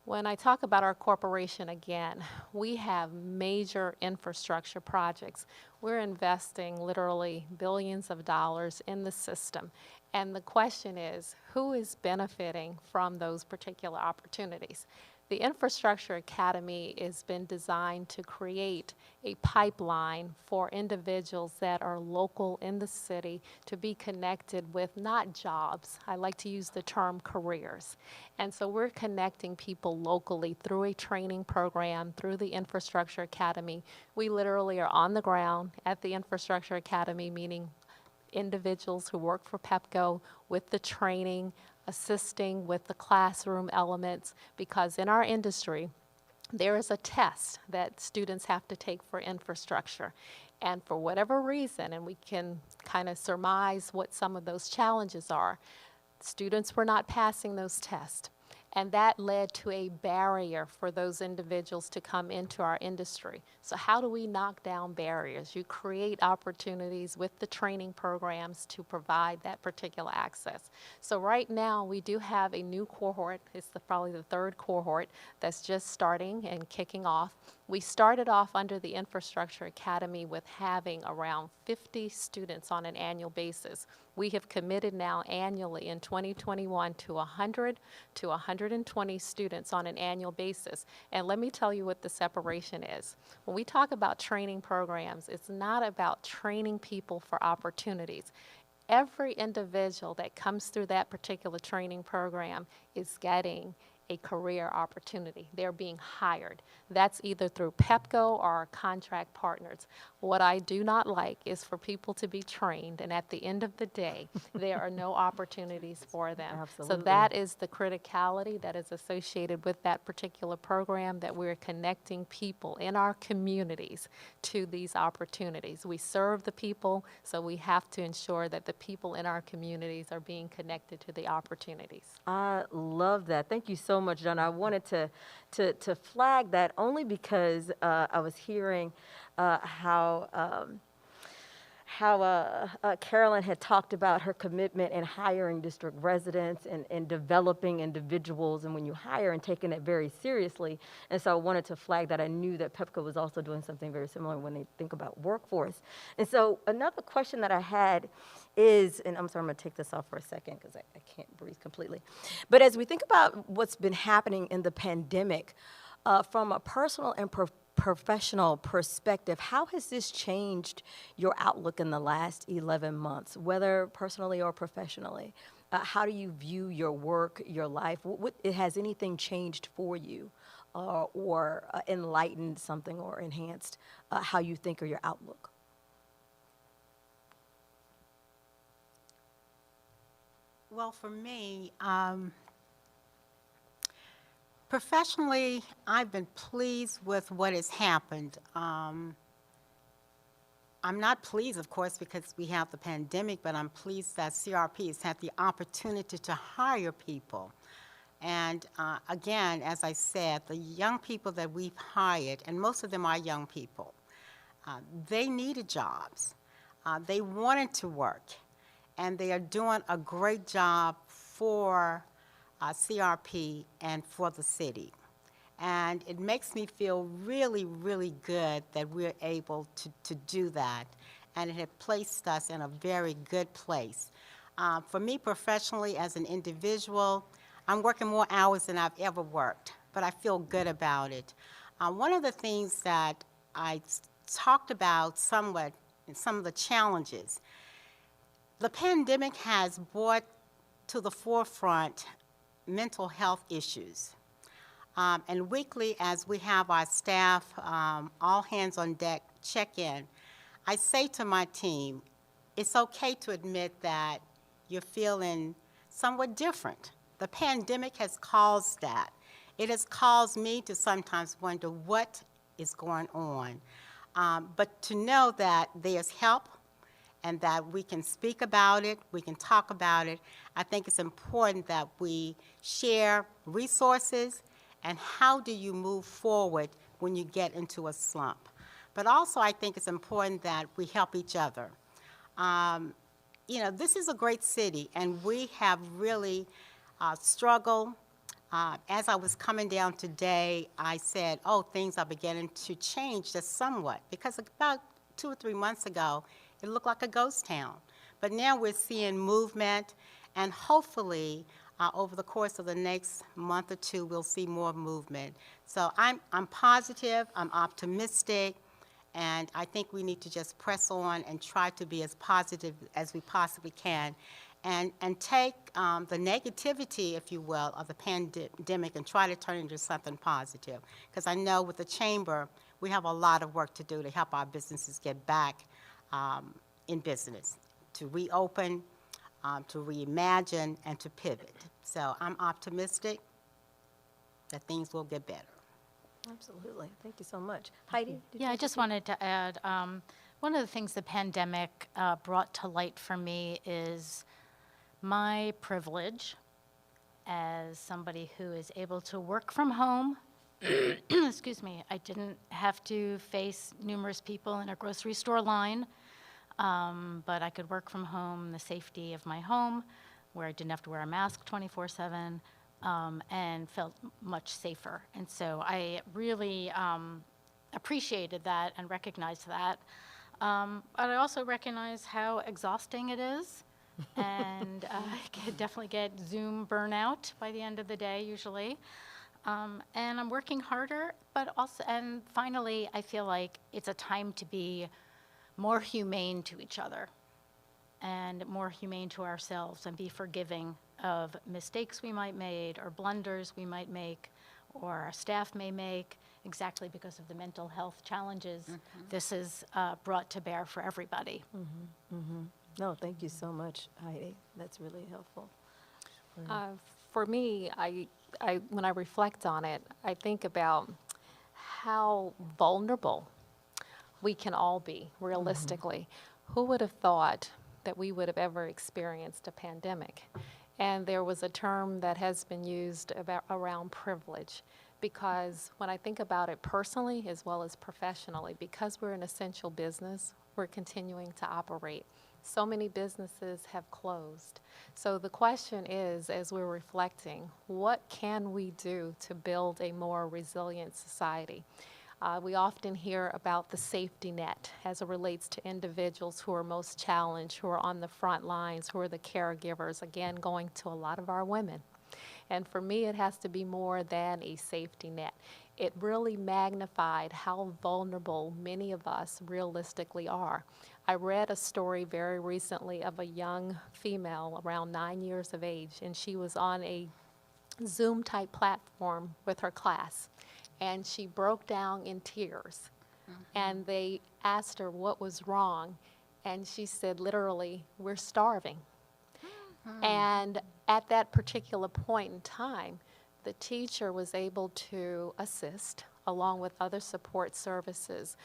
When I talk about our corporation again, we have major infrastructure projects. We're investing literally billions of dollars in the system. And the question is, who is benefiting from those particular opportunities? The Infrastructure Academy has been designed to create a pipeline for individuals that are local in the city to be connected with not jobs. I like to use the term careers. And so we're connecting people locally through a training program, through the Infrastructure Academy. We literally are on the ground at the Infrastructure Academy, meaning individuals who work for Pepco with the training, assisting with the classroom elements, because in our industry, there is a test that students have to take for infrastructure. And for whatever reason, and we can kind of surmise what some of those challenges are, students were not passing those tests. And that led to a barrier for those individuals to come into our industry. So how do we knock down barriers? You create opportunities with the training programs to provide that particular access. So right now we do have a new cohort. It's probably the third cohort that's just starting and kicking off. We started off under the Infrastructure Academy with having around 50 students on an annual basis. We have committed now annually in 2021 to 100 to 120 students on an annual basis. And let me tell you what the separation is. When we talk about training programs, it's not about training people for opportunities. Every individual that comes through that particular training program is getting a career opportunity. They're being hired. That's either through Pepco or our contract partners. What I do not like is for people to be trained, and at the end of the day, there are no opportunities for them. Absolutely. So that is the criticality that is associated with that particular program, that we're connecting people in our communities to these opportunities. We serve the people, so we have to ensure that the people in our communities are being connected to the opportunities. I love that. Thank you so so much, Donna. I wanted to flag that only because I was hearing how Carolyn had talked about her commitment in hiring district residents and developing individuals, and when you hire and taking it very seriously. And so I wanted to flag that. I knew that Pepco was also doing something very similar when they think about workforce. And so another question that I had is, and I'm sorry, I'm going to take this off for a second because I can't breathe completely. But as we think about what's been happening in the pandemic, from a personal and professional perspective, how has this changed your outlook in the last 11 months, whether personally or professionally? How do you view your work, your life? Has anything changed for you or enlightened something or enhanced how you think or your outlook? Well, for me, professionally, I've been pleased with what has happened. I'm not pleased, of course, because we have the pandemic, but I'm pleased that CRP has had the opportunity to hire people. And again, as I said, the young people that we've hired, and most of them are young people, they needed jobs. They wanted to work, and they are doing a great job for CRP and for the city. And it makes me feel really, really good that we're able to do that, and it has placed us in a very good place. For me professionally, as an individual, I'm working more hours than I've ever worked, but I feel good about it. One of the things that I talked about somewhat in some of the challenges, the pandemic has brought to the forefront mental health issues. And weekly, as we have our staff, all hands on deck check-in, I say to my team, it's okay to admit that you're feeling somewhat different. The pandemic has caused that. It has caused me to sometimes wonder what is going on. But to know that there's help and that we can speak about it, we can talk about it, I think it's important that we share resources and how do you move forward when you get into a slump. But also I think it's important that we help each other. You know, this is a great city, and we have really struggled. As I was coming down today, I said, oh, things are beginning to change just somewhat, because about 2 or 3 months ago, it looked like a ghost town. But now we're seeing movement, and hopefully, over the course of the next month or two, we'll see more movement. So I'm positive, I'm optimistic, and I think we need to just press on and try to be as positive as we possibly can, and take the negativity, if you will, of the pandemic and try to turn it into something positive. Because I know with the Chamber, we have a lot of work to do to help our businesses get back in business, to reopen, to reimagine, and to pivot. So I'm optimistic that things will get better. Absolutely. Thank you so much. Heidi? Yeah, I just wanted to add, one of the things the pandemic brought to light for me is my privilege as somebody who is able to work from home. Excuse me, I didn't have to face numerous people in a grocery store line, but I could work from home in the safety of my home, where I didn't have to wear a mask 24/7, and felt much safer. And so I really appreciated that and recognized that. But I also recognize how exhausting it is. And I could definitely get Zoom burnout by the end of the day, usually. And I'm working harder, but also, and finally, I feel like it's a time to be more humane to each other and more humane to ourselves, and be forgiving of mistakes we might make or blunders we might make or our staff may make, exactly because of the mental health challenges this is brought to bear for everybody. No, thank you so much, Heidi. That's really helpful. For me, when I reflect on it, I think about how vulnerable we can all be, realistically. Who would have thought that we would have ever experienced a pandemic? And there was a term that has been used around privilege, because when I think about it personally as well as professionally, because we're an essential business, we're continuing to operate. So many businesses have closed. So the question is, as we're reflecting, what can we do to build a more resilient society? We often hear about the safety net as it relates to individuals who are most challenged, who are on the front lines, who are the caregivers, again, going to a lot of our women. And for me, it has to be more than a safety net. It really magnified how vulnerable many of us realistically are. I read a story very recently of a young female around 9 years of age, and she was on a Zoom-type platform with her class, and she broke down in tears. And they asked her what was wrong, and she said, literally, "We're starving." And at that particular point in time, the teacher was able to assist, along with other support services,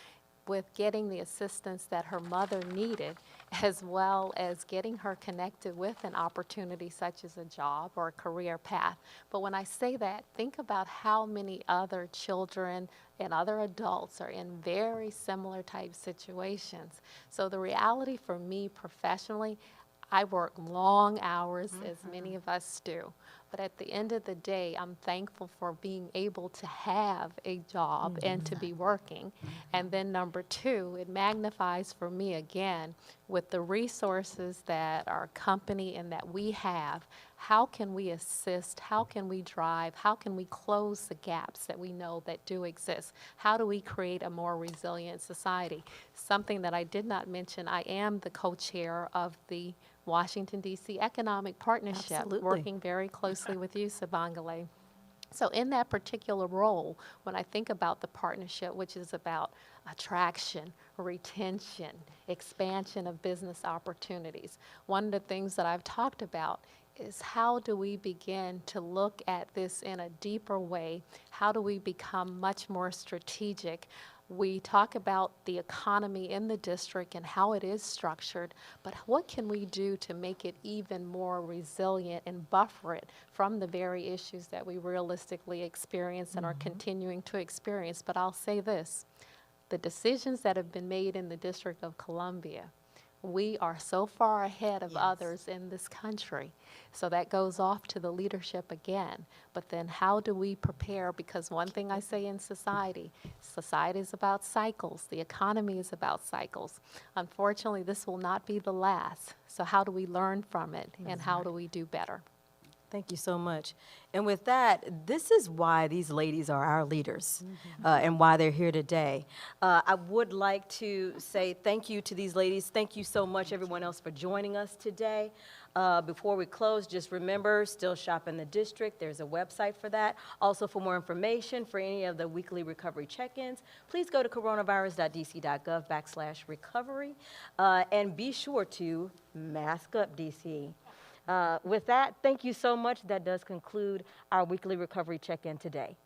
with getting the assistance that her mother needed, as well as getting her connected with an opportunity such as a job or a career path. But when I say that, think about how many other children and other adults are in very similar type situations. So the reality for me professionally, I work long hours, as many of us do. But at the end of the day, I'm thankful for being able to have a job and to be working. And then number two, it magnifies for me again, with the resources that our company and that we have, how can we assist, how can we drive, how can we close the gaps that we know that do exist? How do we create a more resilient society? Something that I did not mention, I am the co-chair of the Washington, D.C. Economic Partnership, Absolutely. working very closely with you, Sabangale. So in that particular role, when I think about the partnership, which is about attraction, retention, expansion of business opportunities, one of the things that I've talked about is how do we begin to look at this in a deeper way? How do we become much more strategic? We talk about the economy in the district and how it is structured, but what can we do to make it even more resilient and buffer it from the very issues that we realistically experience and are continuing to experience? But I'll say this, the decisions that have been made in the District of Columbia, we are so far ahead of others in this country. So that goes off to the leadership again. But then how do we prepare? Because one thing I say in society is about cycles. The economy is about cycles. Unfortunately, this will not be the last. So how do we learn from it, and how do we do better? Thank you so much. And with that, this is why these ladies are our leaders and why they're here today. I would like to say thank you to these ladies. Thank you so much, everyone else, for joining us today. Before we close, just remember, still shop in the district. There's a website for that. Also, for more information for any of the weekly recovery check-ins, please go to coronavirus.dc.gov/recovery. And be sure to mask up, DC. With that, thank you so much. That does conclude our weekly recovery check-in today.